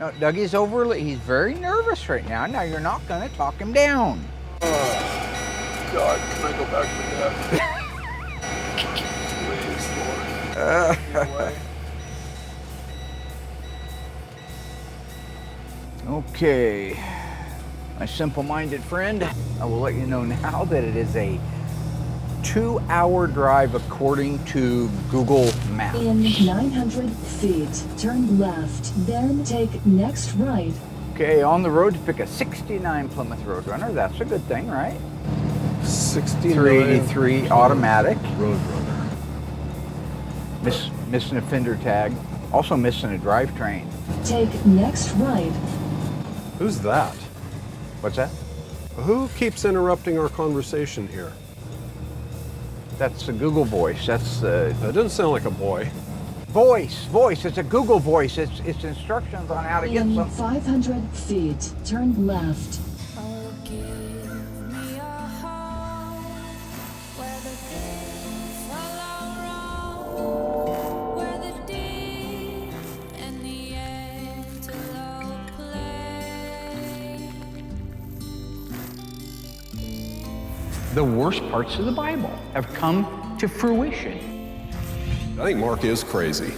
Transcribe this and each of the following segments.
No, Dougie's he's very nervous right now. Now you're not gonna talk him down. God, can I go back to death? Please, Lord. No way. Okay, my simple-minded friend, I will let you know now that it is a 2-hour drive according to Google Maps. In 900 feet, turn left, then take next right. Okay, on the road to pick a 69 Plymouth Roadrunner. That's a good thing, right? 69 383 automatic. Roadrunner. Missing a fender tag. Also missing a drivetrain. Take next right. Who's that? What's that? Who keeps interrupting our conversation here? That's the Google voice. That's the That doesn't sound like a boy. voice. It's a Google voice. It's instructions on how to get In something. 500 feet, turn left. The worst parts of the Bible have come to fruition. I think Mark is crazy.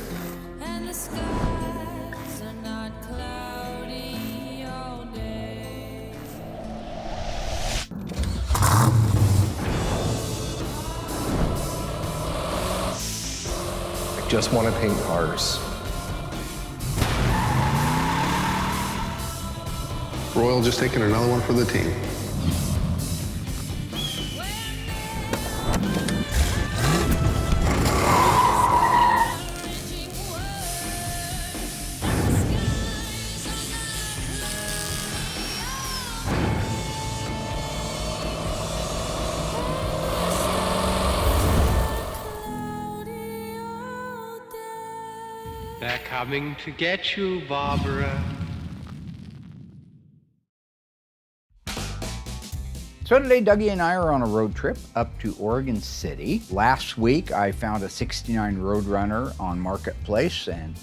And the skies are not cloudy all day. I just want to paint cars. Royal just taking another one for the team. They're coming to get you, Barbara. So today, Dougie and I are on a road trip up to Oregon City. Last week, I found a 69 Roadrunner on Marketplace, and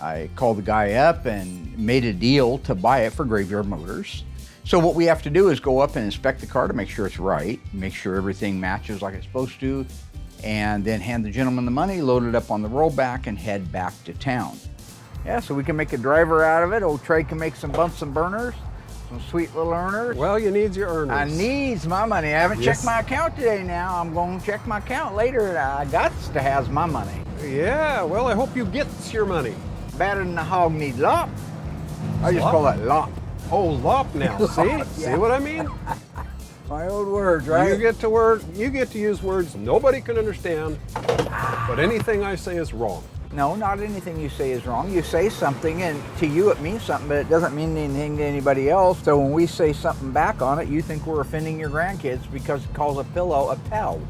I called the guy up and made a deal to buy it for Graveyard Motors. So what we have to do is go up and inspect the car to make sure it's right, make sure everything matches like it's supposed to, and then hand the gentleman the money, load it up on the rollback, and head back to town. Yeah, so we can make a driver out of it. Old Trey can make some bumps and burners, some sweet little earners. Well, you need your earners. I needs my money. I haven't checked my account today now. I'm going to check my account later. I got to have my money. Yeah, well, I hope you get your money. Better than the hog need lop. I just Lop? call that lop. Oh, lop now. See? Lop, See yeah. what I mean? My old words, right? You get to use words nobody can understand, but anything I say is wrong. No, not anything you say is wrong. You say something, and to you it means something, but it doesn't mean anything to anybody else. So when we say something back on it, you think we're offending your grandkids because it calls a pillow a pal.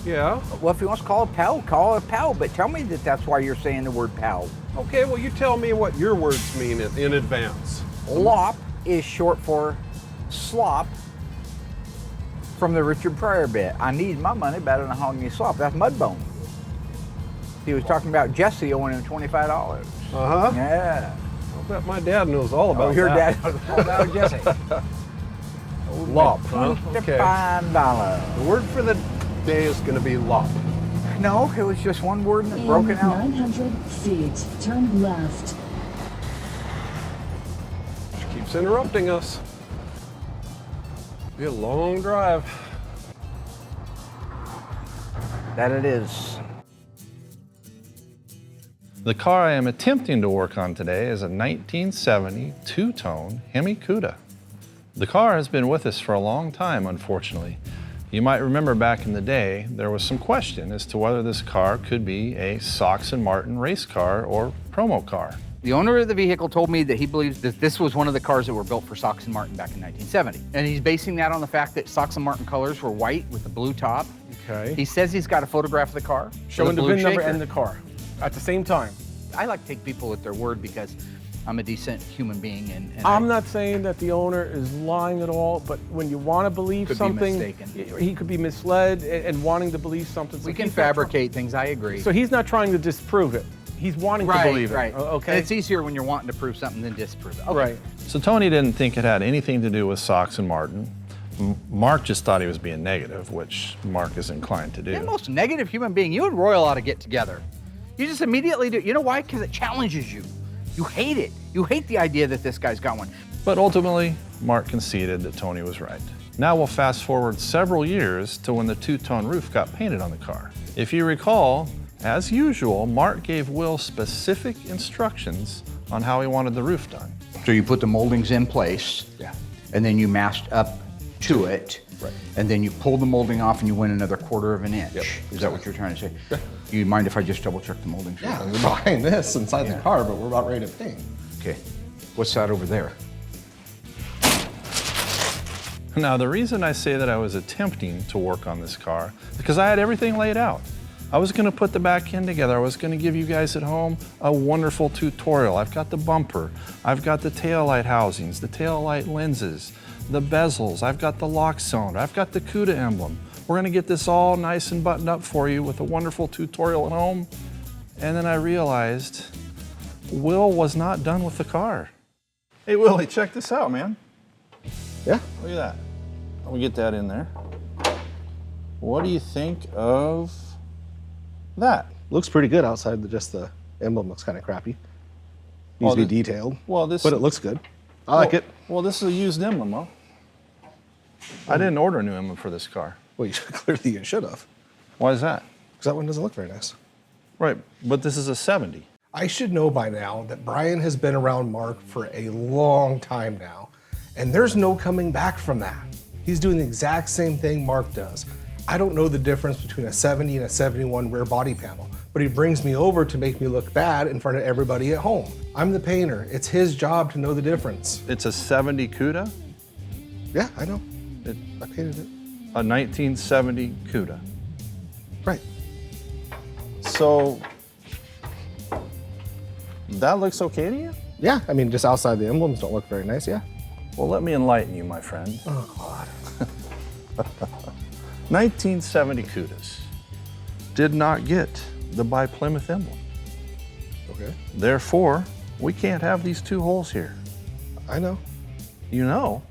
Yeah. Well, if you want to call it a pal, call it a pal, but tell me that that's why you're saying the word pal. Okay, well, you tell me what your words mean in advance. Lop is short for slop from the Richard Pryor bit. I need my money better than a hog need slop. That's Mudbone. He was talking about Jesse owing him $25. Uh-huh. Yeah. I'll bet my dad knows all about Your that. dad knows all about Jesse. Lop, huh? Okay. $25. The word for the day is going to be lop. No, it was just one word and it's In broken out. 900 feet, turn left. She keeps interrupting us. Be a long drive. That it is. The car I am attempting to work on today is a 1970 two-tone Hemi Cuda. The car has been with us for a long time, unfortunately. You might remember back in the day, there was some question as to whether this car could be a Sox and Martin race car or promo car. The owner of the vehicle told me that he believes that this was one of the cars that were built for Sox and Martin back in 1970. And he's basing that on the fact that Sox and Martin colors were white with the blue top. Okay. He says he's got a photograph of the car. Showing the blue VIN number shaker. and the car at the same time. I like to take people at their word because I'm a decent human being. And I'm not saying that the owner is lying at all, but when you want to believe Could be something, mistaken. he could be misled and wanting to believe something. So We can he's not fabricate things, I agree. So he's not trying to disprove it. he's wanting to Right, believe it. right. Okay. It's easier when you're wanting to prove something than disprove it. Okay. Right. So Tony didn't think it had anything to do with Socks and Martin. Mark just thought he was being negative, which Mark is inclined to do. You're the most negative human being. You and Royal ought to get together. You just immediately do. You know why? Because it challenges you. You hate it. You hate the idea that this guy's got one. But ultimately, Mark conceded that Tony was right. Now we'll fast forward several years to when the two-tone roof got painted on the car. If you recall, as usual, Mark gave Will specific instructions on how he wanted the roof done. So you put the moldings in place. Yeah. And then you masked up to it. Right. And then you pull the molding off and you went another 1/4 of an inch. Yep. Is that what you're trying to say? Do you mind if I just double check the moldings? Yeah, we're behind this inside the car, but we're about ready to paint. Okay. What's that over there? Now, the reason I say that I was attempting to work on this car is because I had everything laid out. I was going to put the back end together. I was going to give you guys at home a wonderful tutorial. I've got the bumper. I've got the taillight housings, the taillight lenses, the bezels. I've got the lock cylinder. I've got the Cuda emblem. We're going to get this all nice and buttoned up for you with a wonderful tutorial at home. And then I realized Will was not done with the car. Hey, Willie, check this out, man. Yeah. Look at that. Let me get that in there. What do you think of that? Looks pretty good outside. Just the emblem looks kind of crappy. Needs Oh, to be detailed. Well, this. But it looks good. I like it. Well, this is a used emblem, huh? I didn't order a new emblem for this car. Well, clearly you should have. Why is that? Because that one doesn't look very nice. Right, but this is a 70. I should know by now that Brian has been around Mark for a long time now, and there's no coming back from that. He's doing the exact same thing Mark does. I don't know the difference between a 70 and a 71 rear body panel, but he brings me over to make me look bad in front of everybody at home. I'm the painter. It's his job to know the difference. It's a 70 Cuda, Yeah, I know. I painted it. a 1970 Cuda. Right. So, that looks okay to you? Yeah, I mean, just outside the emblems don't look very nice, yeah. Well, let me enlighten you, my friend. Oh, God. 1970 Cudas did not get the by Plymouth emblem. Okay. Therefore, we can't have these two holes here. I know. You know,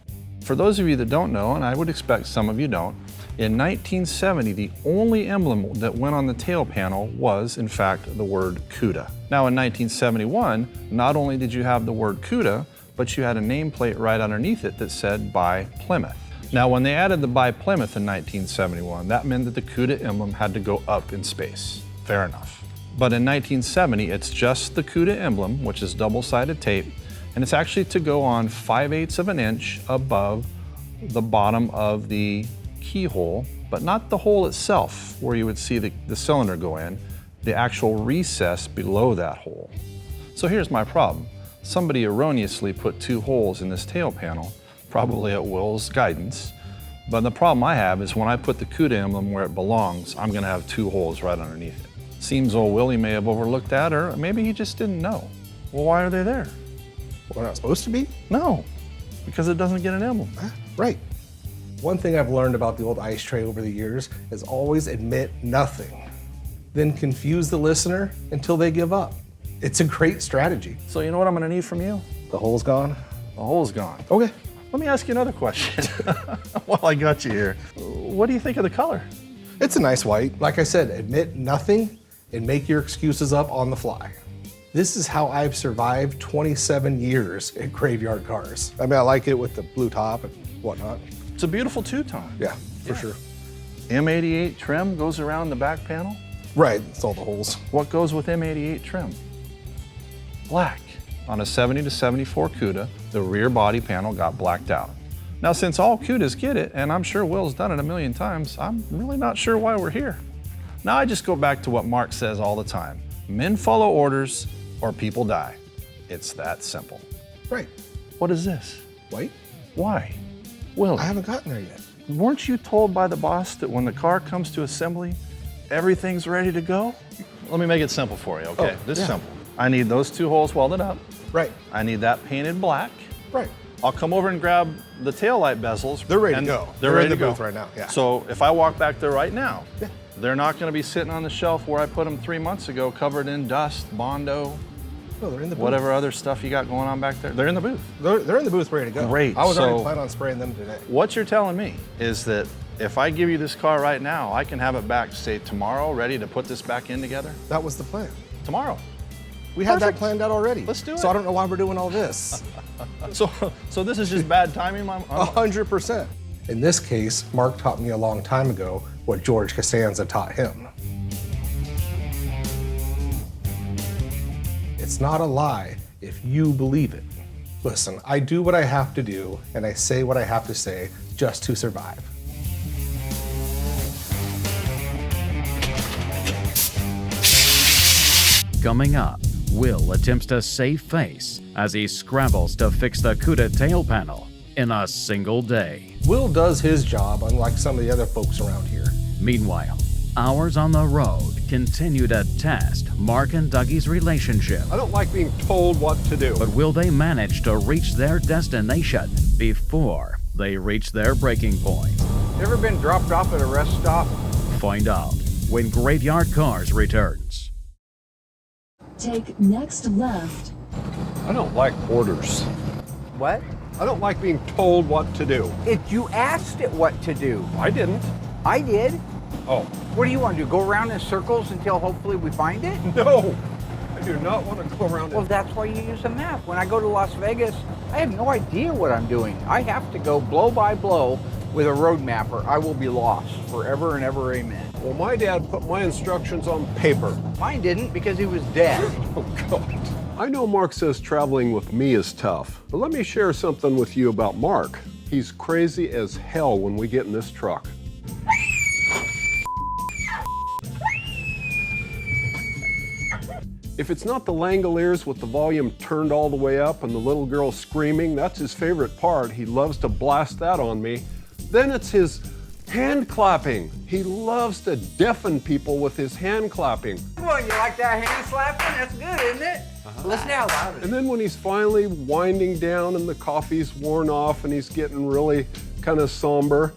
for those of you that don't know, and I would expect some of you don't, in 1970, the only emblem that went on the tail panel was, in fact, the word Cuda. Now, in 1971, not only did you have the word Cuda, but you had a nameplate right underneath it that said by Plymouth. Now, when they added the by Plymouth in 1971, that meant that the Cuda emblem had to go up in space. Fair enough. But in 1970, it's just the Cuda emblem, which is double-sided tape, and it's actually to go on 5/8 of an inch above the bottom of the keyhole, but not the hole itself where you would see the cylinder go in, the actual recess below that hole. So here's my problem. Somebody erroneously put two holes in this tail panel, probably at Will's guidance, but the problem I have is when I put the Cuda emblem where it belongs, I'm gonna have two holes right underneath it. Seems old Willie may have overlooked that, or maybe he just didn't know. Well, why are they there? We're not supposed to be? No, because it doesn't get an emblem. Right. One thing I've learned about the old ice tray over the years is always admit nothing. Then confuse the listener until they give up. It's a great strategy. So you know what I'm gonna need from you? The hole's gone? The hole's gone. Okay. Let me ask you another question while I got you here. What do you think of the color? It's a nice white. Like I said, admit nothing and make your excuses up on the fly. This is how I've survived 27 years at Graveyard Cars. I mean, I like it with the blue top and whatnot. It's a beautiful two-tone. Yeah, for sure. M88 trim goes around the back panel. Right, it's all the holes. What goes with M88 trim? Black. On a 70 to 74 Cuda, the rear body panel got blacked out. Now, since all Cudas get it, and I'm sure Will's done it a million times, I'm really not sure why we're here. Now I just go back to what Mark says all the time. Men follow orders or people die. It's that simple. Right. What is this? White? Why? Will, I haven't gotten there yet. weren't you told by the boss that when the car comes to assembly, everything's ready to go? Let me make it simple for you, okay? Oh, This is yeah. simple. I need those two holes welded up. Right. I need that painted black. Right. I'll come over and grab the taillight bezels. They're ready to and go. They're They're ready in the to go. booth right now, yeah. So if I walk back there right now, They're not going to be sitting on the shelf where I put them 3 months ago, covered in dust, Bondo, No, they're in the booth. whatever other stuff you got going on back there. They're in the booth. They're in the booth ready to go. Great, I was already so- planning on spraying them today. What you're telling me is that if I give you this car right now, I can have it back, say, tomorrow, ready to put this back in together? That was the plan. Tomorrow. We had that Perfect. planned out already. Let's do it. So I don't know why we're doing all this. So this is just bad timing, Mom? 100%. In this case, Mark taught me a long time ago what George Costanza taught him. It's not a lie if you believe it. Listen, I do what I have to do, and I say what I have to say just to survive. Coming up, Will attempts to save face as he scrambles to fix the Cuda tail panel in a single day. Will does his job, unlike some of the other folks around here. Meanwhile, hours on the road continue to test Mark and Dougie's relationship. I don't like being told what to do. But will they manage to reach their destination before they reach their breaking point? Ever been dropped off at a rest stop? Find out when Graveyard Carz returns. Take next left. I don't like orders. What? I don't like being told what to do. You asked it what to do. I didn't. I did. Oh, What do you want to do? Go around in circles until hopefully we find it? no. I do not want to go around Well, that's why you use a map. When I go to Las Vegas, I have no idea what I'm doing. I have to go blow by blow with a road map or I will be lost forever and ever, amen. Well, my dad put my instructions on paper. Mine didn't because he was dead. Oh, God. I know Mark says traveling with me is tough, but let me share something with you about Mark. He's crazy as hell when we get in this truck. If it's not the Langoliers with the volume turned all the way up and the little girl screaming, that's his favorite part. He loves to blast that on me. Then it's his hand clapping. He loves to deafen people with his hand clapping. Well, you like that hand slapping? That's good, isn't it? Listen how loud it is. And then when he's finally winding down and the coffee's worn off and he's getting really kind of somber,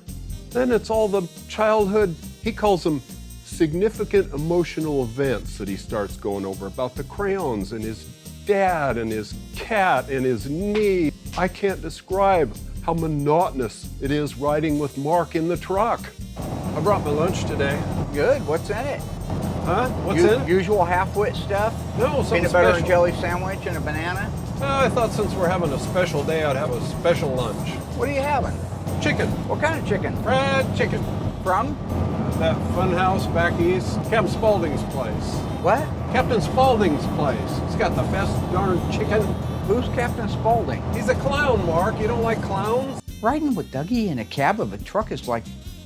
then it's all the childhood, he calls them significant emotional events that he starts going over about the crayons and his dad and his cat and his knee. I can't describe how monotonous it is riding with Mark in the truck. I brought my lunch today. Good. What's in it? Huh? What's in it? Usual half-wit stuff? No, something Peanut butter and special. jelly sandwich and a banana? I thought since we're having a special day, I'd have a special lunch. What are you having? Chicken. What kind of chicken? Fried chicken. From? That fun house back east. Captain Spaulding's place. What? Captain Spaulding's place. He's got the best darn chicken. Who's Captain Spaulding? He's a clown, Mark. You don't like clowns? Riding with Dougie in a cab of a truck is like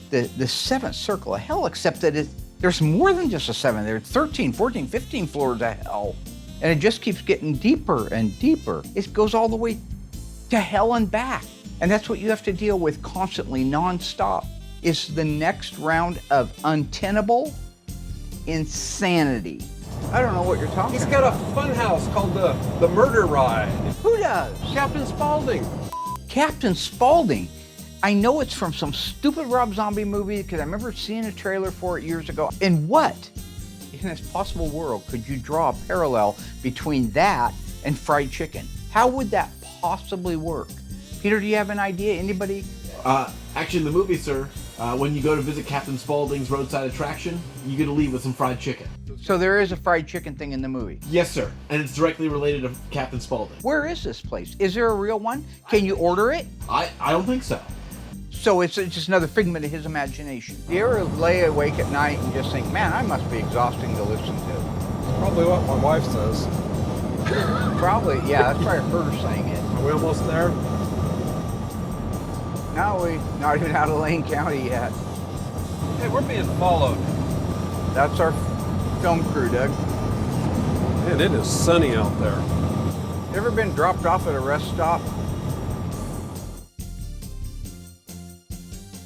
the seventh circle of hell, except that there's more than just a seven. There's 13, 14, 15 floors of hell. And it just keeps getting deeper and deeper. It goes all the way to hell and back. And that's what you have to deal with constantly, nonstop, is the next round of untenable insanity. I don't know what you're talking He's about. got a fun house called the Murder Ride. Who does? Captain Spaulding. Captain Spaulding. I know it's from some stupid Rob Zombie movie because I remember seeing a trailer for it years ago. And what, in this possible world, could you draw a parallel between that and fried chicken? How would that possibly work? Peter, do you have an idea? Anybody? Actually, in the movie, sir, when you go to visit Captain Spaulding's roadside attraction, you get to leave with some fried chicken. So there is a fried chicken thing in the movie. Yes, sir. And it's directly related to Captain Spaulding. Where is this place? Is there a real one? Can you order it? I don't think so. So it's just another figment of his imagination. Do you ever lay awake at night and just think, man, I must be exhausting to listen to? Probably what my wife says. Probably, yeah, that's probably her saying it. Are we almost there? No, we're not even out of Lane County yet. Hey, we're being followed. That's our film crew, Doug. Man, it is sunny out there. Ever been dropped off at a rest stop?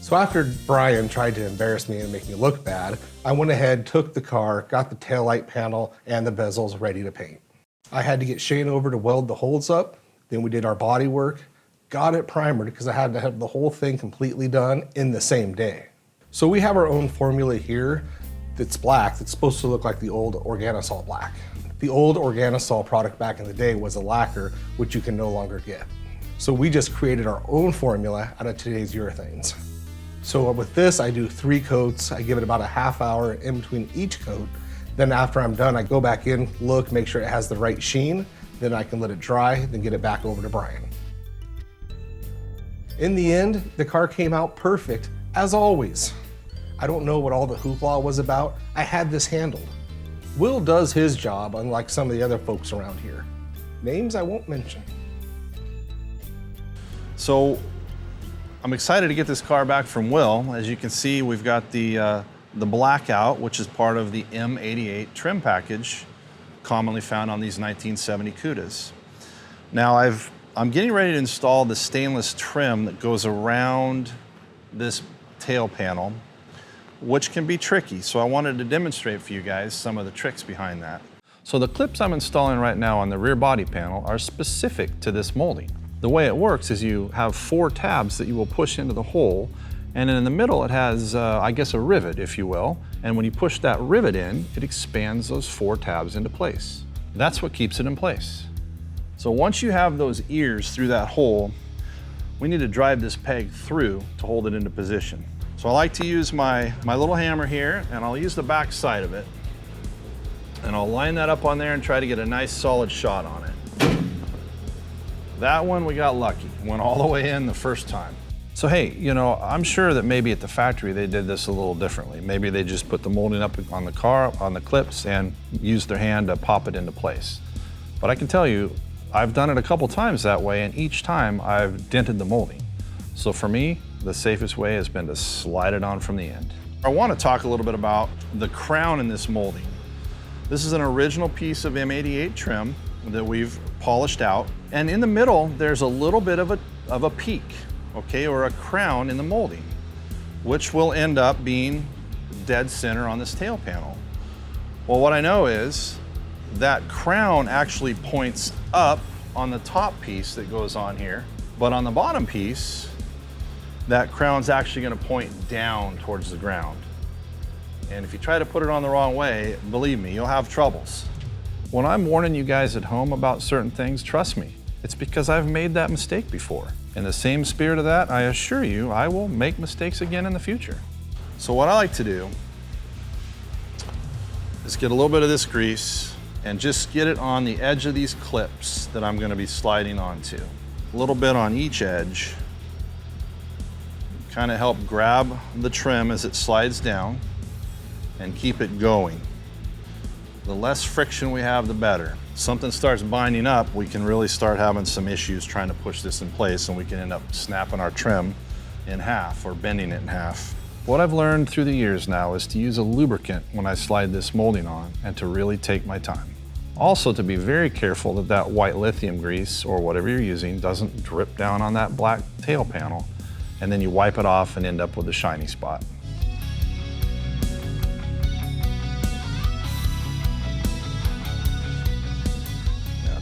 So after Brian tried to embarrass me and make me look bad, I went ahead, took the car, got the taillight panel and the bezels ready to paint. I had to get Shane over to weld the holes up, then we did our body work, got it primered because I had to have the whole thing completely done in the same day. So we have our own formula here, that's black that's supposed to look like the old Organosol black. The old Organosol product back in the day was a lacquer, which you can no longer get. So we just created our own formula out of today's urethanes. So with this, I do 3 coats. I give it about a half hour in between each coat. Then after I'm done, I go back in, look, make sure it has the right sheen. Then I can let it dry, then get it back over to Brian. In the end, the car came out perfect, as always. I don't know what all the hoopla was about. I had this handled. Will does his job, unlike some of the other folks around here. Names I won't mention. So I'm excited to get this car back from Will. As you can see, we've got the blackout, which is part of the M88 trim package, commonly found on these 1970 Cudas. Now I'm getting ready to install the stainless trim that goes around this tail panel, which can be tricky. So I wanted to demonstrate for you guys some of the tricks behind that. So the clips I'm installing right now on the rear body panel are specific to this molding. The way it works is you have 4 tabs that you will push into the hole, and in the middle it has, I guess, a rivet, if you will. And when you push that rivet in, it expands those 4 tabs into place. That's what keeps it in place. So once you have those ears through that hole, we need to drive this peg through to hold it into position. So I like to use my little hammer here, and I'll use the back side of it. And I'll line that up on there and try to get a nice solid shot on it. That one we got lucky, went all the way in the first time. So hey, you know, I'm sure that maybe at the factory they did this a little differently. Maybe they just put the molding up on the car, on the clips, and used their hand to pop it into place. But I can tell you, I've done it a couple times that way, and each time I've dented the molding. So for me, the safest way has been to slide it on from the end. I want to talk a little bit about the crown in this molding. This is an original piece of M88 trim that we've polished out. And in the middle, there's a little bit of a peak, okay, or a crown in the molding, which will end up being dead center on this tail panel. Well, what I know is that crown actually points up on the top piece that goes on here, but on the bottom piece, that crown's actually gonna point down towards the ground. And if you try to put it on the wrong way, believe me, you'll have troubles. When I'm warning you guys at home about certain things, trust me, it's because I've made that mistake before. In the same spirit of that, I assure you, I will make mistakes again in the future. So what I like to do is get a little bit of this grease and just get it on the edge of these clips that I'm gonna be sliding onto. A little bit on each edge. Kind of help grab the trim as it slides down and keep it going. The less friction we have, the better. If something starts binding up, we can really start having some issues trying to push this in place, and we can end up snapping our trim in half or bending it in half. What I've learned through the years now is to use a lubricant when I slide this molding on and to really take my time. Also to be very careful that that white lithium grease or whatever you're using doesn't drip down on that black tail panel, and then you wipe it off and end up with a shiny spot.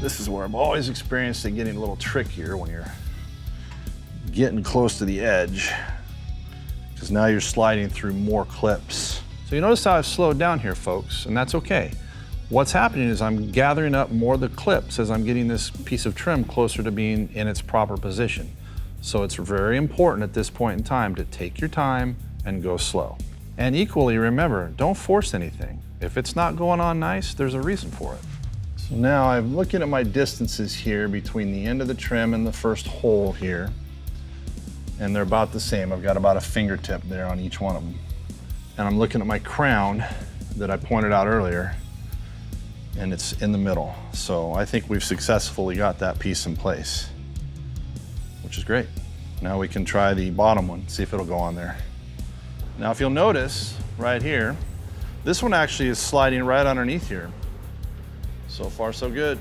This is where I've always experienced it getting a little trickier when you're getting close to the edge, because now you're sliding through more clips. So you notice how I've slowed down here, folks, and that's okay. What's happening is I'm gathering up more of the clips as I'm getting this piece of trim closer to being in its proper position. So it's very important at this point in time to take your time and go slow. And equally, remember, don't force anything. If it's not going on nice, there's a reason for it. So now I'm looking at my distances here between the end of the trim and the first hole here. And they're about the same. I've got about a fingertip there on each one of them. And I'm looking at my crown that I pointed out earlier, and it's in the middle. So I think we've successfully got that piece in place, which is great. Now we can try the bottom one, see if it'll go on there. Now if you'll notice right here, this one actually is sliding right underneath here. So far, so good.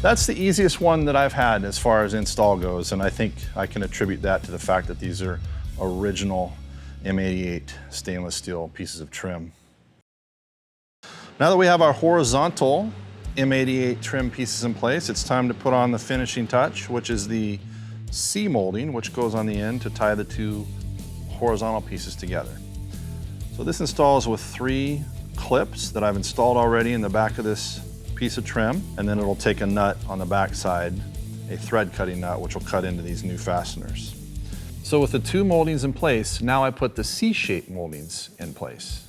That's the easiest one that I've had as far as install goes, and I think I can attribute that to the fact that these are original M88 stainless steel pieces of trim. Now that we have our horizontal M88 trim pieces in place, it's time to put on the finishing touch, which is the C molding, which goes on the end to tie the two horizontal pieces together. So this installs with 3 clips that I've installed already in the back of this piece of trim, and then it'll take a nut on the back side, a thread cutting nut, which will cut into these new fasteners. So with the 2 moldings in place, now I put the C-shape moldings in place.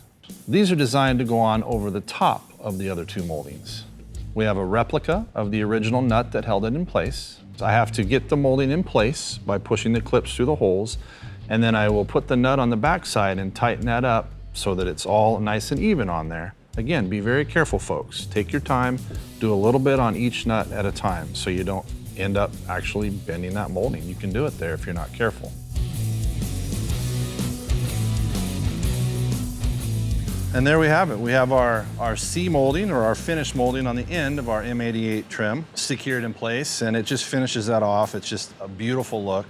These are designed to go on over the top of the other 2 moldings. We have a replica of the original nut that held it in place. So I have to get the molding in place by pushing the clips through the holes, and then I will put the nut on the back side and tighten that up so that it's all nice and even on there. Again, be very careful, folks. Take your time, do a little bit on each nut at a time so you don't end up actually bending that molding. You can do it there if you're not careful. And there we have it. We have our C molding, or our finished molding, on the end of our M88 trim secured in place, and it just finishes that off. It's just a beautiful look.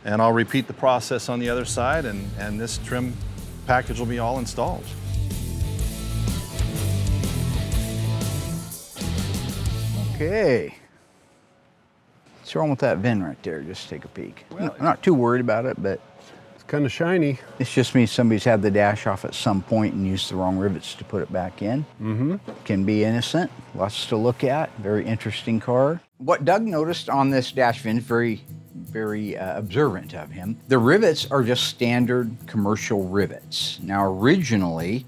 And I'll repeat the process on the other side, and this trim package will be all installed. Okay. What's wrong with that VIN right there? Just take a peek. I'm not too worried about it, but It's kind of shiny. this just means somebody's had the dash off at some point and used the wrong rivets to put it back in. Can be innocent. Lots to look at. Very interesting car. What Doug noticed on this dash VIN, very observant of him, the rivets are just standard commercial rivets. Now, originally,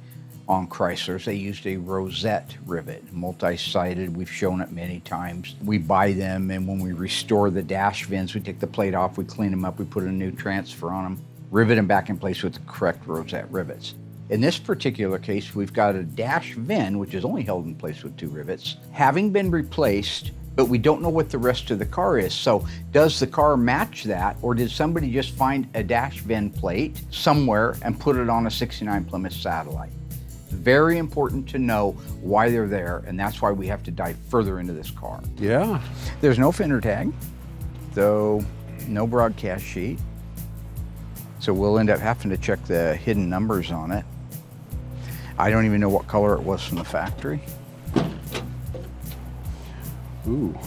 on Chryslers, they used a rosette rivet, multi-sided. We've shown it many times. We buy them, and when we restore the dash VINs, we take the plate off, we clean them up, we put a new transfer on them, rivet them back in place with the correct rosette rivets. In this particular case, we've got a dash VIN, which is only held in place with 2 rivets, having been replaced, but we don't know what the rest of the car is. So does the car match that, or did somebody just find a dash VIN plate somewhere and put it on a 69 Plymouth Satellite? Very important to know why they're there, and that's why we have to dive further into this car. Yeah. There's no fender tag, though no broadcast sheet. So we'll end up having to check the hidden numbers on it. I don't even know what color it was from the factory. Ooh.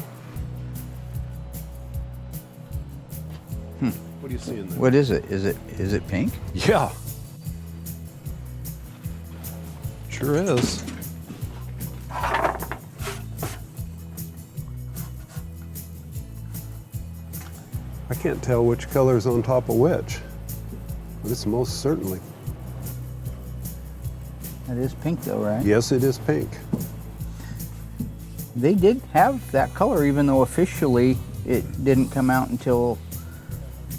What do you see in there? What is it? Is it pink? Yeah. Sure is. I can't tell which color's on top of which, but it's most certainly. It is pink though, right? Yes, it is pink. They did have that color, even though officially it didn't come out until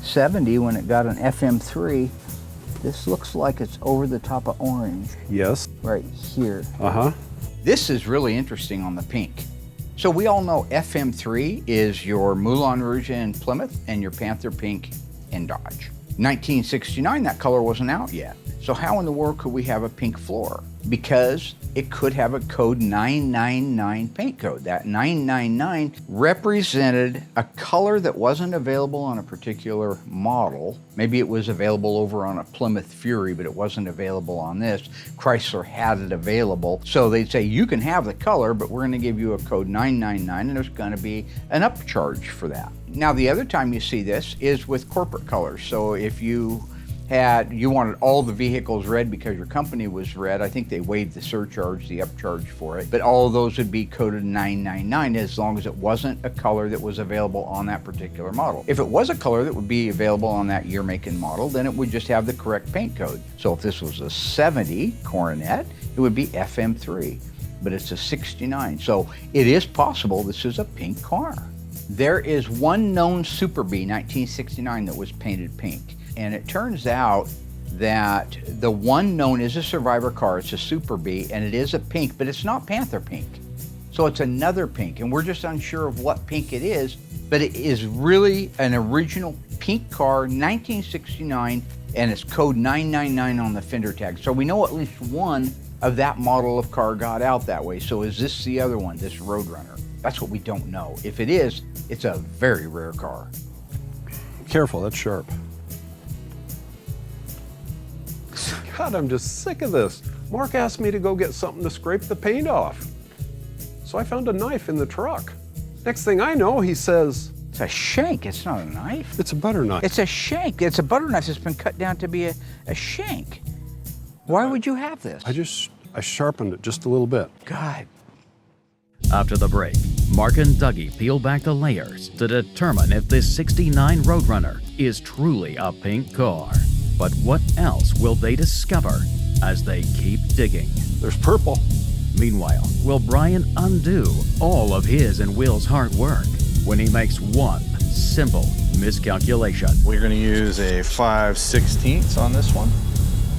70 when it got an FM3. This looks like it's over the top of orange. Yes. Right here. Uh-huh. This is really interesting on the pink. So we all know FM3 is your Moulin Rouge in Plymouth and your Panther Pink in Dodge. 1969, that color wasn't out yet. So how in the world could we have a pink floor? Because it could have a code 999 paint code. That 999 represented a color that wasn't available on a particular model. Maybe it was available over on a Plymouth Fury, but it wasn't available on this. Chrysler had it available. So they'd say, you can have the color, but we're gonna give you a code 999, and there's gonna be an upcharge for that. Now, the other time you see this is with corporate colors. So if you wanted all the vehicles red because your company was red, I think they waived the surcharge, the upcharge for it, but all of those would be coded 999 as long as it wasn't a color that was available on that particular model. If it was a color that would be available on that year, make, and model, then it would just have the correct paint code. So if this was a 70 Coronet, it would be FM3, but it's a 69. So it is possible this is a pink car. There is one known Super Bee 1969 that was painted pink. And it turns out that the one known is a survivor car. It's a Super Bee, and it is a pink, but it's not Panther pink. So it's another pink, and we're just unsure of what pink it is, but it is really an original pink car, 1969, and it's code 999 on the fender tag. So we know at least one of that model of car got out that way. So is this the other one, this Roadrunner? That's what we don't know. If it is, it's a very rare car. Careful, that's sharp. God, I'm just sick of this. Mark asked me to go get something to scrape the paint off. So I found a knife in the truck. Next thing I know, he says, It's a shank, it's not a knife. it's a butter knife. It's a shank. It's a butter knife that's been cut down to be a shank. Why would you have this? I sharpened it just a little bit. God. After the break, Mark and Dougie peel back the layers to determine if this 69 Roadrunner is truly a pink car. But what else will they discover as they keep digging? There's purple. Meanwhile, will Brian undo all of his and Will's hard work when he makes one simple miscalculation? We're going to use a 5/16 on this one.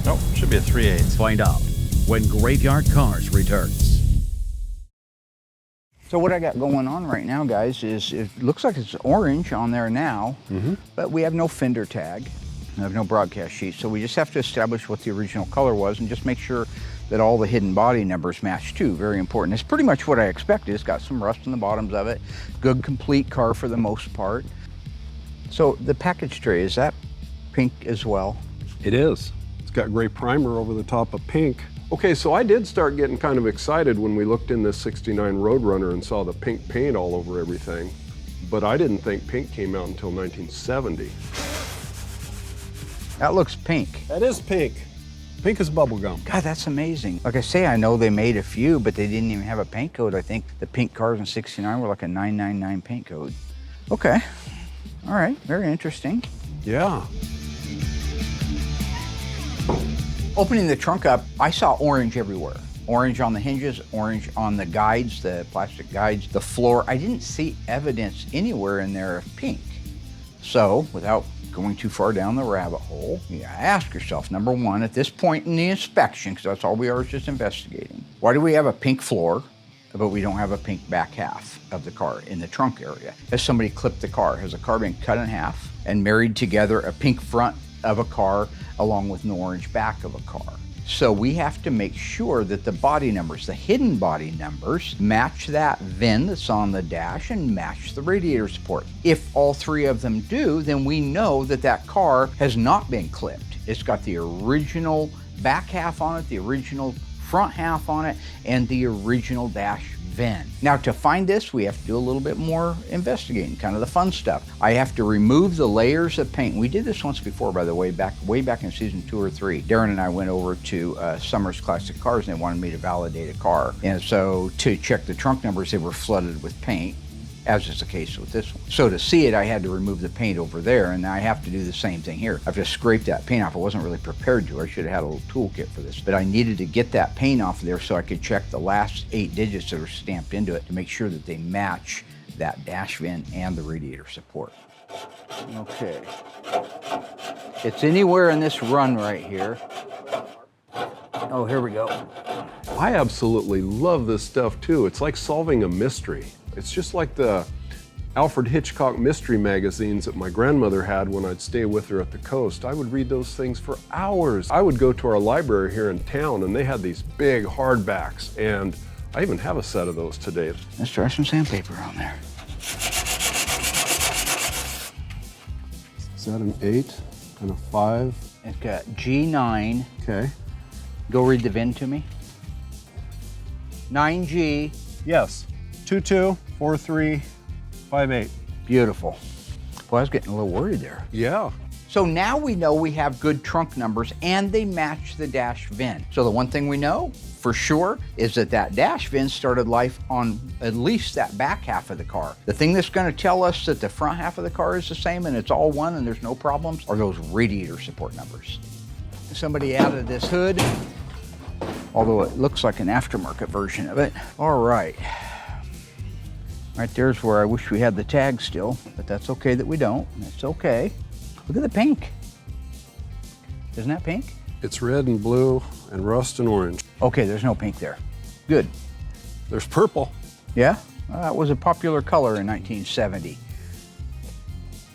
Nope, should be a 3/8. Find out when Graveyard Carz returns. So what I got going on right now, guys, is it looks like it's orange on there now, but we have no fender tag. We have no broadcast sheet, so we just have to establish what the original color was and just make sure that all the hidden body numbers match too. Very important. It's pretty much what I expected. It's got some rust in the bottoms of it. Good, complete car for the most part. So the package tray, is that pink as well? It is. It's got gray primer over the top of pink. Okay, so I did start getting kind of excited when we looked in this 69 Roadrunner and saw the pink paint all over everything. But I didn't think pink came out until 1970. That looks pink. That is pink. Pink as bubblegum. God, that's amazing. Like I say, I know they made a few, but they didn't even have a paint code. I think the pink cars in 69 were like a 999 paint code. Okay. All right, very interesting. Yeah. Opening the trunk up, I saw orange everywhere. Orange on the hinges, orange on the guides, the plastic guides, the floor. I didn't see evidence anywhere in there of pink. So, without going too far down the rabbit hole, you gotta ask yourself, number one, at this point in the inspection, because that's all we are is just investigating, why do we have a pink floor, but we don't have a pink back half of the car in the trunk area? Has somebody clipped the car? Has the car been cut in half and married together a pink front of a car along with an orange back of a car? So we have to make sure that the body numbers, the hidden body numbers, match that VIN that's on the dash and match the radiator support. If all three of them do, then we know that that car has not been clipped. It's got the original back half on it, the original front half on it, and the original dash VIN. Now, to find this, we have to do a little bit more investigating, kind of the fun stuff. I have to remove the layers of paint. We did this once before, by the way, way back in season 2 or 3. Darren and I went over to Summer's Classic Cars, and they wanted me to validate a car. And so to check the trunk numbers, they were flooded with paint, as is the case with this one. So to see it, I had to remove the paint over there, and I have to do the same thing here. I have to scrape that paint off. I wasn't really prepared to. I should have had a little toolkit for this, but I needed to get that paint off there so I could check the last 8 digits that are stamped into it to make sure that they match that dash VIN and the radiator support. Okay. It's anywhere in this run right here. Oh, here we go. I absolutely love this stuff too. It's like solving a mystery. It's just like the Alfred Hitchcock mystery magazines that my grandmother had when I'd stay with her at the coast. I would read those things for hours. I would go to our library here in town and they had these big hardbacks, and I even have a set of those today. Let's try some sandpaper on there. Is that an 8 and a 5? It's got G9. Okay. Go read the VIN to me. 9G. Yes. 224358. Beautiful. Boy, I was getting a little worried there. Yeah. So now we know we have good trunk numbers and they match the dash VIN. So the one thing we know for sure is that that dash VIN started life on at least that back half of the car. The thing that's going to tell us that the front half of the car is the same and it's all one and there's no problems are those radiator support numbers. Somebody added this hood, although it looks like an aftermarket version of it. All right. Right there's where I wish we had the tag still, but that's okay that we don't. It's okay. Look at the pink. Isn't that pink? It's red and blue and rust and orange. Okay, there's no pink there. Good. There's purple. Yeah, that was a popular color in 1970.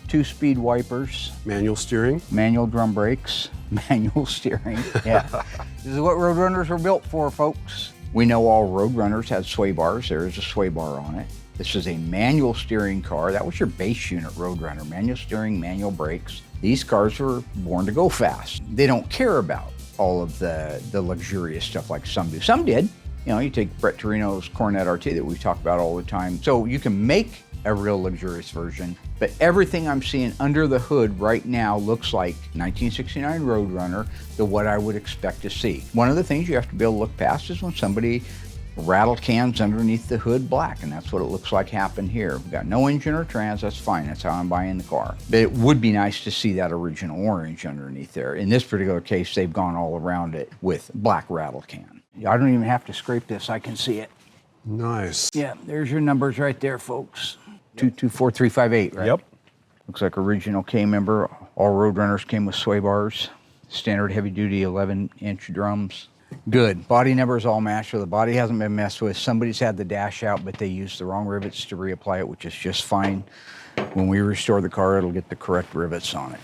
2-speed wipers. Manual steering. Manual drum brakes. Manual steering. Yeah. This is what Roadrunners were built for, folks. We know all Roadrunners had sway bars. There is a sway bar on it. This is a manual steering car. That was your base unit Roadrunner. Manual steering, manual brakes. These cars were born to go fast. They don't care about all of the luxurious stuff like some do. Some did. You know, you take Brett Torino's Coronet RT that we talk about all the time. So you can make a real luxurious version, but everything I'm seeing under the hood right now looks like 1969 Roadrunner, what I would expect to see. One of the things you have to be able to look past is when somebody rattle cans underneath the hood black, and that's what it looks like happened here. We've got no engine or trans, that's fine, that's how I'm buying the car. But it would be nice to see that original orange underneath there. In this particular case, they've gone all around it with black rattle can. I don't even have to scrape this, I can see it. Nice. Yeah, there's your numbers right there, folks. 224358, right? Yep. Looks like original K member. All Roadrunners came with sway bars. Standard heavy duty 11-inch drums. Good. Body numbers all matched, so the body hasn't been messed with. Somebody's had the dash out, but they used the wrong rivets to reapply it, which is just fine. When we restore the car, it'll get the correct rivets on it.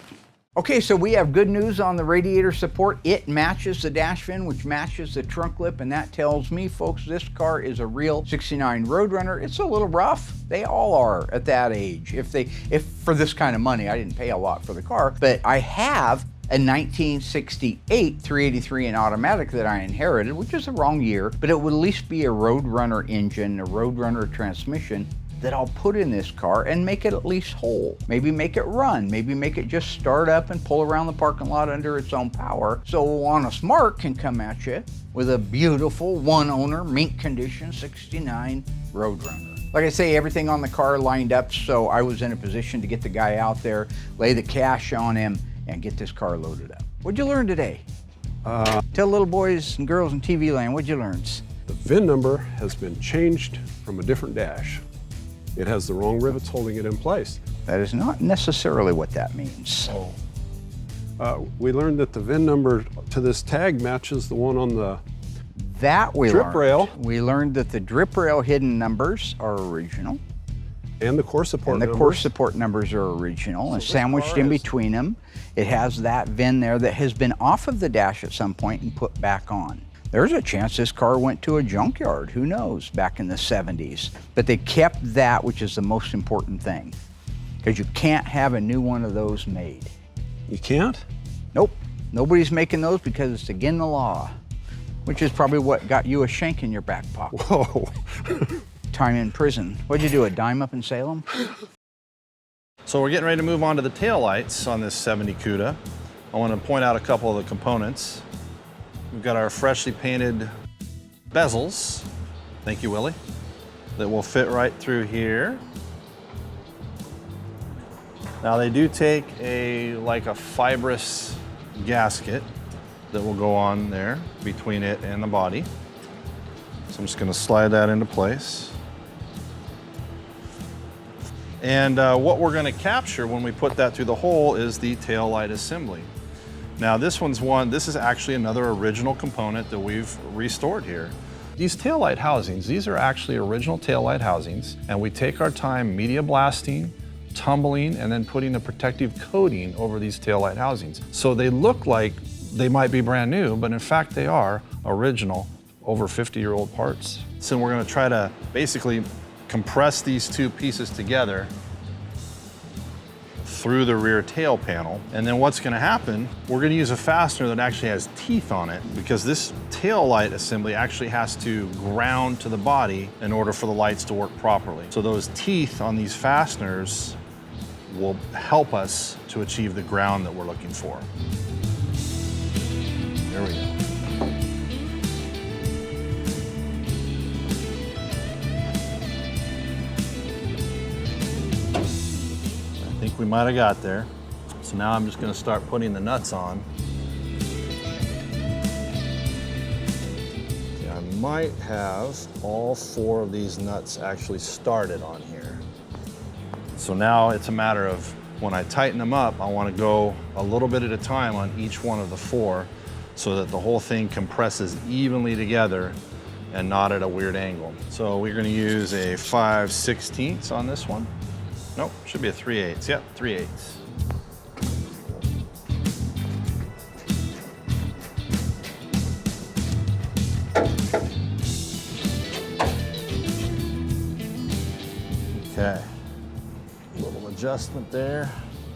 Okay, so we have good news on the radiator support. It matches the dash fin, which matches the trunk lip, and that tells me, folks, this car is a real 69 Roadrunner. It's a little rough. They all are at that age. If for this kind of money, I didn't pay a lot for the car, but I have a 1968 383 in automatic that I inherited, which is the wrong year, but it would at least be a Roadrunner engine, a Roadrunner transmission that I'll put in this car and make it at least whole. Maybe make it run, maybe make it just start up and pull around the parking lot under its own power. So Honest Mark can come at you with a beautiful one owner, mint condition 69 Roadrunner. Like I say, everything on the car lined up, so I was in a position to get the guy out there, lay the cash on him, and get this car loaded up. What'd you learn today? Tell little boys and girls in TV land, what'd you learn? The VIN number has been changed from a different dash. It has the wrong rivets holding it in place. That is not necessarily what that means. We learned that the VIN number to this tag matches the one on the drip rail. We learned that the drip rail hidden numbers are original. And the core support numbers. And the core support numbers are original, and sandwiched in between them, it has that VIN there that has been off of the dash at some point and put back on. There's a chance this car went to a junkyard, who knows, back in the 70s. But they kept that, which is the most important thing, because you can't have a new one of those made. You can't? Nope. Nobody's making those because it's against the law, which is probably what got you a shank in your back pocket. Whoa. Time in prison. What'd you do, a dime up in Salem? So we're getting ready to move on to the taillights on this 70 Cuda. I want to point out a couple of the components. We've got our freshly painted bezels, thank you, Willie, that will fit right through here. Now they do take like a fibrous gasket that will go on there between it and the body. So I'm just going to slide that into place. And what we're going to capture when we put that through the hole is the tail light assembly. Now this is actually another original component that we've restored here. These taillight housings, these are actually original taillight housings, and we take our time media blasting, tumbling, and then putting a protective coating over these taillight housings. So they look like they might be brand new, but in fact they are original, over 50-year-old parts. So we're gonna try to basically compress these two pieces together through the rear tail panel. And then what's gonna happen, we're gonna use a fastener that actually has teeth on it, because this tail light assembly actually has to ground to the body in order for the lights to work properly. So those teeth on these fasteners will help us to achieve the ground that we're looking for. There we go. I think we might have got there. So now I'm just going to start putting the nuts on. Okay, I might have all 4 of these nuts actually started on here. So now it's a matter of when I tighten them up, I want to go a little bit at a time on each one of the 4 so that the whole thing compresses evenly together and not at a weird angle. So we're going to use a 5/16 on this one. Nope, should be a 3/8. Yep, 3/8. Okay, a little adjustment there,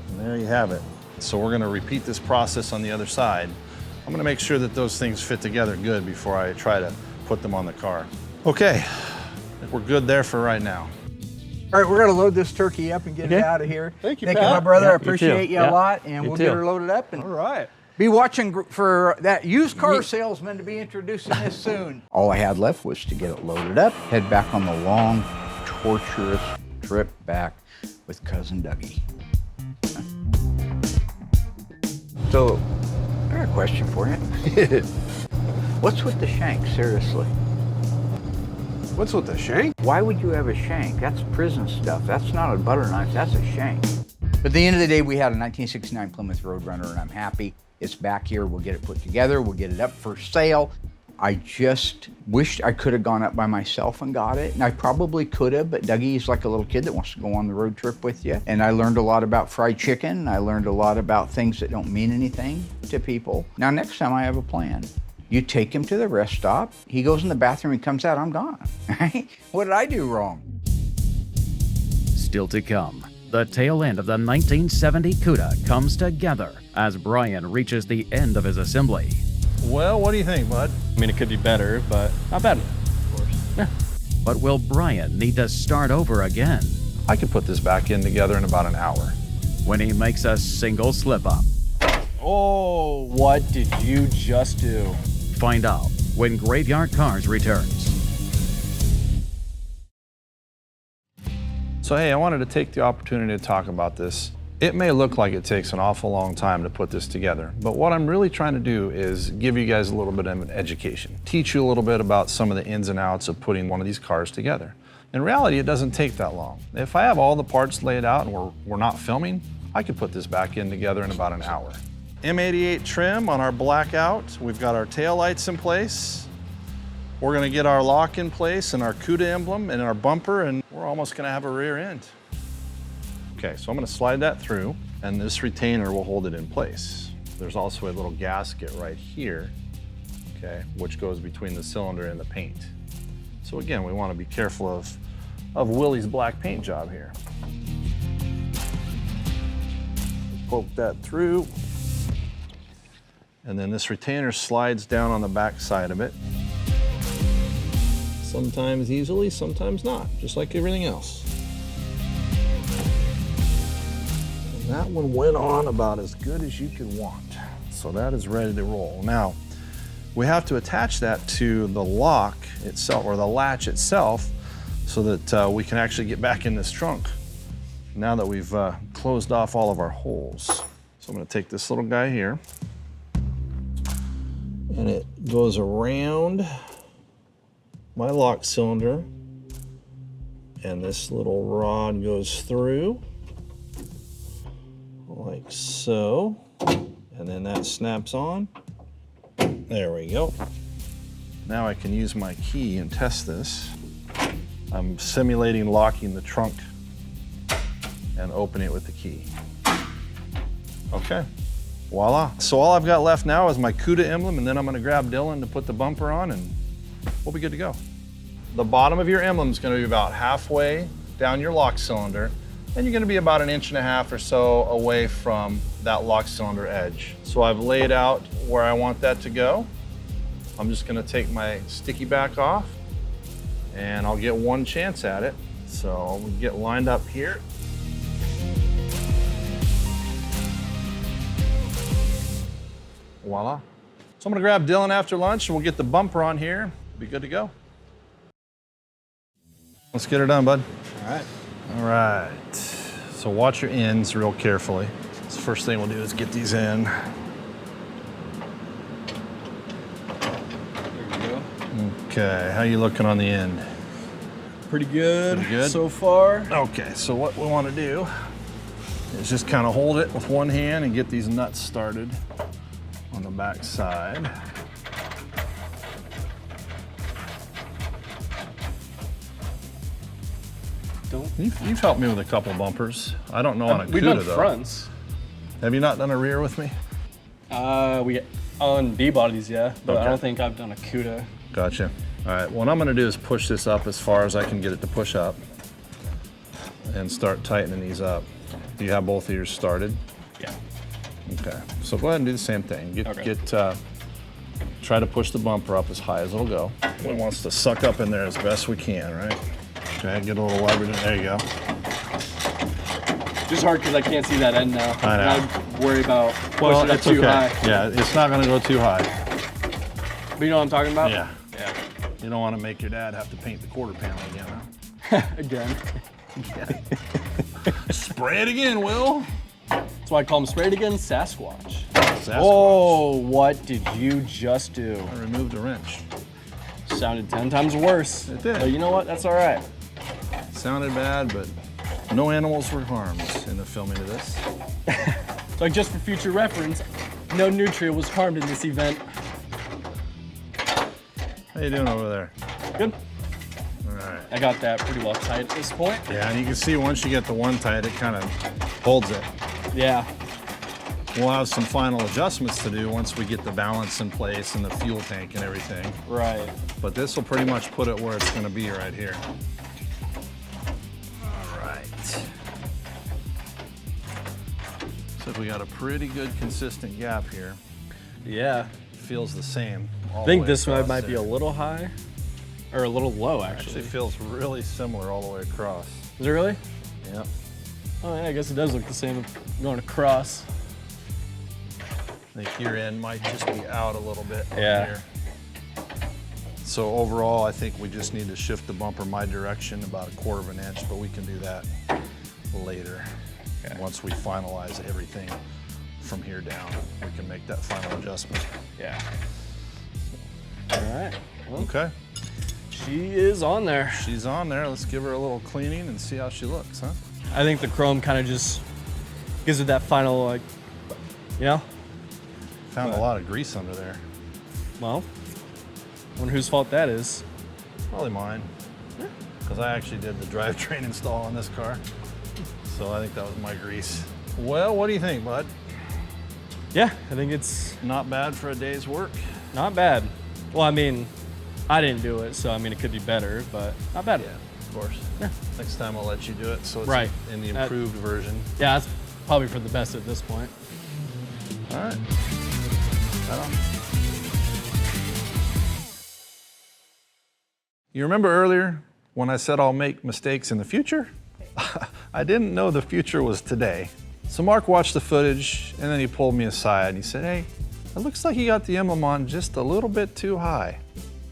and there you have it. So we're gonna repeat this process on the other side. I'm gonna make sure that those things fit together good before I try to put them on the car. Okay, I think we're good there for right now. All right, we're gonna load this turkey up and get it out of here. Thank you, Thank you, Pat. my brother. Yeah, I you appreciate too. you a Yeah, lot, and you we'll too. get her loaded up. And All right. be watching for that used car salesman to be introducing this soon. All I had left was to get it loaded up, head back on the long, torturous trip back with Cousin Dougie. So, I got a question for you. What's with the shank, seriously? What's with the shank? Why would you have a shank? That's prison stuff. That's not a butter knife, that's a shank. But at the end of the day, we had a 1969 Plymouth Roadrunner, and I'm happy it's back here. We'll get it put together, we'll get it up for sale. I just wished I could have gone up by myself and got it, and I probably could have, but Dougie's like a little kid that wants to go on the road trip with you. And I learned a lot about fried chicken. I learned a lot about things that don't mean anything to people. Now, next time I have a plan. You take him to the rest stop, he goes in the bathroom, he comes out, I'm gone, right? What did I do wrong? Still to come, the tail end of the 1970 Cuda comes together as Brian reaches the end of his assembly. Well, what do you think, bud? I mean, it could be better, but not bad. Of course. Yeah. But will Brian need to start over again I could put this back in together in about an hour. when he makes a single slip-up? Oh, what did you just do? Find out when Graveyard Carz returns. So hey, I wanted to take the opportunity to talk about this. It may look like it takes an awful long time to put this together, but what I'm really trying to do is give you guys a little bit of an education, teach you a little bit about some of the ins and outs of putting one of these cars together. In reality, it doesn't take that long. If I have all the parts laid out and we're not filming, I could put this back in together in about an hour. M88 trim on our blackout. We've got our tail lights in place. We're gonna get our lock in place and our Cuda emblem and our bumper, and we're almost gonna have a rear end. Okay, so I'm gonna slide that through, and this retainer will hold it in place. There's also a little gasket right here, okay, which goes between the cylinder and the paint. So again, we wanna be careful of Willie's black paint job here. Poke that through, and then this retainer slides down on the back side of it. Sometimes easily, sometimes not, just like everything else. And that one went on about as good as you can want. So that is ready to roll. Now, we have to attach that to the lock itself, or the latch itself, so that we can actually get back in this trunk now that we've closed off all of our holes. So I'm gonna take this little guy here, and it goes around my lock cylinder, and this little rod goes through like so, and then that snaps on. There we go. Now I can use my key and test this. I'm simulating locking the trunk and opening it with the key. Okay, voila. So all I've got left now is my Cuda emblem, and then I'm gonna grab Dylan to put the bumper on, and we'll be good to go. The bottom of your emblem is going to be about halfway down your lock cylinder, and you're going to be about 1.5 inches or so away from that lock cylinder edge. So I've laid out where I want that to go. I'm just going to take my sticky back off, and I'll get one chance at it. So we get lined up here. Voila. So I'm going to grab Dylan after lunch, and we'll get the bumper on here. Be good to go. Let's get her done, bud. All right. All right. So watch your ends real carefully. So the first thing we'll do is get these in. There we go. Okay, how you looking on the end? Pretty good. Pretty good? So far. Okay, so what we want to do is just kind of hold it with one hand and get these nuts started on the back side. You've helped me with a couple bumpers. I don't know on a We've Cuda done though. fronts. Have you not done a rear with me? We on B bodies, yeah, but Okay. I don't think I've done a Cuda. Gotcha. All right, what I'm gonna do is push this up as far as I can get it to push up and start tightening these up. Do you have both of yours started? Yeah. Okay, so go ahead and do the same thing. try to push the bumper up as high as it'll go. It wants to suck up in there as best we can, right? Okay, get a little leverage. There you go. Just hard because I can't see that end now. I know. And I worry about Well, pushing it up it's too okay. high. Yeah, it's not gonna go too high. But you know what I'm talking about? Yeah. Yeah. You don't want to make your dad have to paint the quarter panel again, huh? Again. Spray it again, Will. That's why I call him Spray It Again Sasquatch. Sasquatch. Oh, what did you just do? I removed a wrench. Sounded 10 times worse. It did. But you know what? That's all right. Sounded bad, but no animals were harmed in the filming of this. So just for future reference, no nutria was harmed in this event. How you doing over there? Good. All right. I got that pretty well tight at this point. Yeah, and you can see once you get the one tight, it kind of holds it. Yeah. We'll have some final adjustments to do once we get the balance in place and the fuel tank and everything. Right. But this will pretty much put it where it's going to be right here. All right. So we got a pretty good consistent gap here. Yeah. Feels the same. I think this one might be a little high, or a little low actually. Actually feels really similar all the way across. Is it really? Yep. Oh yeah, I guess it does look the same going across. I think your end might just be out a little bit. Yeah. Here. So overall, I think we just need to shift the bumper my direction about 1/4 of an inch, but we can do that later. Okay. Once we finalize everything from here down, we can make that final adjustment. Yeah. All right. Well, okay. She is on there. She's on there. Let's give her a little cleaning and see how she looks, huh? I think the chrome kind of just gives it that final, like, you know? Found a lot of grease under there. Well, I wonder whose fault that is. Probably mine. Because I actually did the drivetrain install on this car. So I think that was my grease. Well, what do you think, bud? Yeah, I think it's not bad for a day's work. Not bad. Well, I mean, I didn't do it, so I mean, it could be better, but not bad. Yeah, of course. Yeah. Next time I'll let you do it, so it's right. in the improved version. Yeah, that's probably for the best at this point. All right. Right on. You remember earlier when I said I'll make mistakes in the future? I didn't know the future was today. So Mark watched the footage and then he pulled me aside and he said, hey, it looks like you got the emblem on just a little bit too high.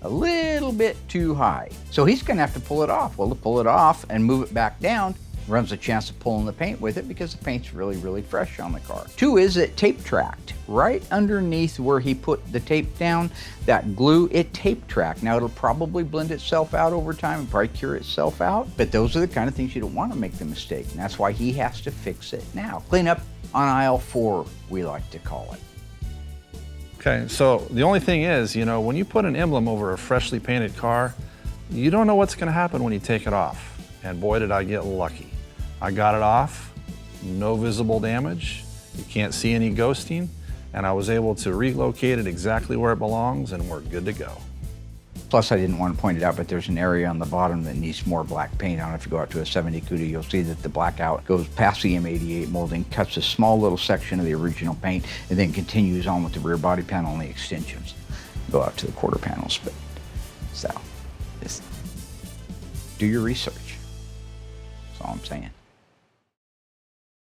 A little bit too high. So he's gonna have to pull it off. Well, to pull it off and move it back down, runs a chance of pulling the paint with it because the paint's really, really fresh on the car. 2 is it tape tracked. Right underneath where he put the tape down, that glue, it tape tracked. Now it'll probably blend itself out over time and probably cure itself out, but those are the kind of things you don't want to make the mistake. And that's why he has to fix it now. Clean up on aisle 4, we like to call it. Okay, so the only thing is, you know, when you put an emblem over a freshly painted car, you don't know what's gonna happen when you take it off. And boy, did I get lucky. I got it off, no visible damage, you can't see any ghosting, and I was able to relocate it exactly where it belongs, and we're good to go. Plus, I didn't want to point it out, but there's an area on the bottom that needs more black paint on. If you go out to a 70 Cuda, you'll see that the blackout goes past the M88 molding, cuts a small little section of the original paint, and then continues on with the rear body panel and the extensions. Go out to the quarter panels, but so just do your research. That's all I'm saying.